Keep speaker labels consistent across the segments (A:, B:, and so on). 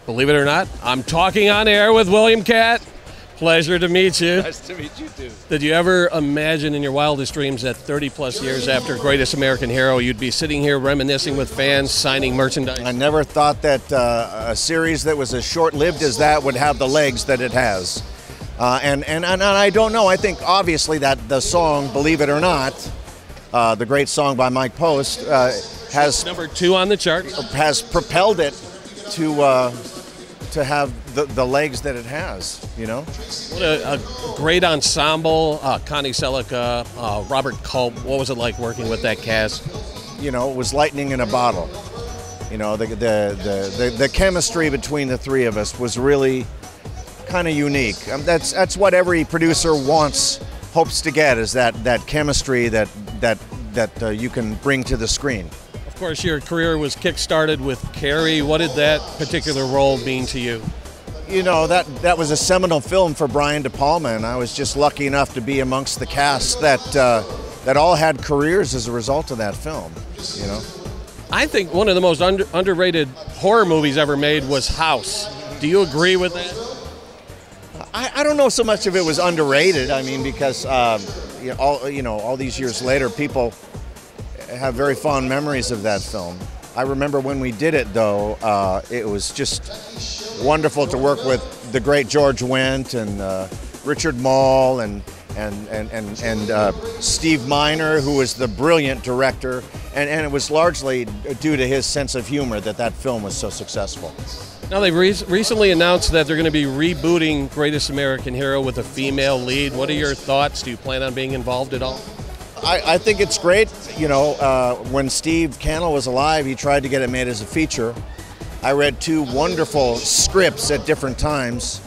A: Believe it or not, I'm talking on air with William Katt. Pleasure to meet you.
B: Nice to meet you too.
A: Did you ever imagine in your wildest dreams that 30 plus years after Greatest American Hero, you'd be sitting here reminiscing with fans, signing merchandise?
B: I never thought that a series that was as short-lived as that would have the legs that it has. And I don't know. I think obviously that the song, Believe It or Not, the great song by Mike Post, has
A: number 2 on the charts.
B: Has propelled it to have the legs that it has, you know?
A: What a great ensemble. Connie Selica, Robert Culp. What was it like working with that cast?
B: You know, it was lightning in a bottle. You know, the chemistry between the three of us was really kind of unique. That's what every producer hopes to get, is that chemistry that you can bring to the screen.
A: Of course, your career was kick-started with Carrie. What did that particular role mean to you?
B: You know, that was a seminal film for Brian De Palma, and I was just lucky enough to be amongst the cast that all had careers as a result of that film, you know?
A: I think one of the most underrated horror movies ever made was House. Do you agree with that?
B: I don't know so much if it was underrated. I mean, because all these years later, people have very fond memories of that film. I remember when we did it, though, it was just wonderful to work with the great George Wendt and Richard Mall and Steve Miner, who was the brilliant director, and it was largely due to his sense of humor that film was so successful.
A: Now, they've recently announced that they're going to be rebooting Greatest American Hero with a female lead. What are your thoughts? Do you plan on being involved at all?
B: I think it's great. You know, when Steve Cannell was alive, he tried to get it made as a feature. I read 2 wonderful scripts at different times,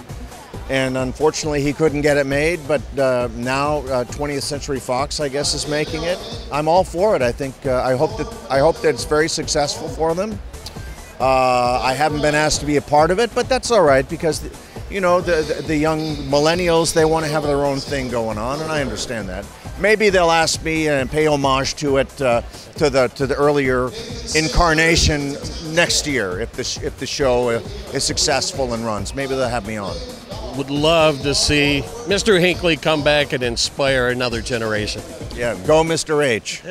B: and unfortunately he couldn't get it made, but now 20th Century Fox, I guess, is making it. I'm all for it. I think I hope that it's very successful for them. I haven't been asked to be a part of it, but that's all right, because you know, the young millennials, they want to have their own thing going on, and I understand that. Maybe they'll ask me and pay homage to it, to the earlier incarnation next year, if the show is successful and runs. Maybe they'll have me on.
A: Would love to see Mr. Hinckley come back and inspire another generation.
B: Yeah, go Mr. H.